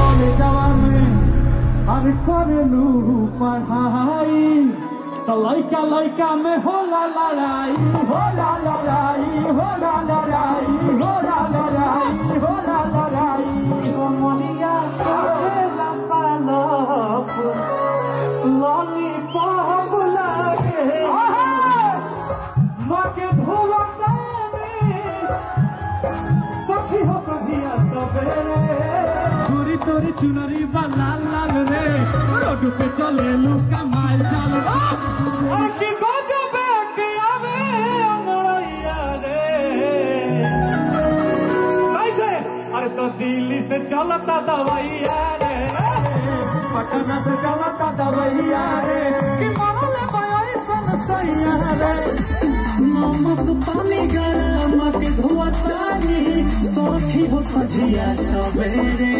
कॉलेजवा में अरे करेलू पढ़ाई तो लइका लइका में होला लड़ाई होला लड़ाई होला लड़ाई होला लड़ाई होला लड़ाई कमलिया करेला पालक लॉलीपॉप लागे माँ के धोला सखी हो सजिया सवेरे चोरी तोरी चुनरी बा लाल लाल रे रोड पे चले लुका माल चाल और की गजबे के आवे अंगड़ैया रे कैसे अरे तो दिल्ली से चलता दवाइया रे पटना से चलता दवाइया रे कि मरले बयोई सन सैया रे नमक पानी गरम के धोतानी सखी हो सजिया सवेरे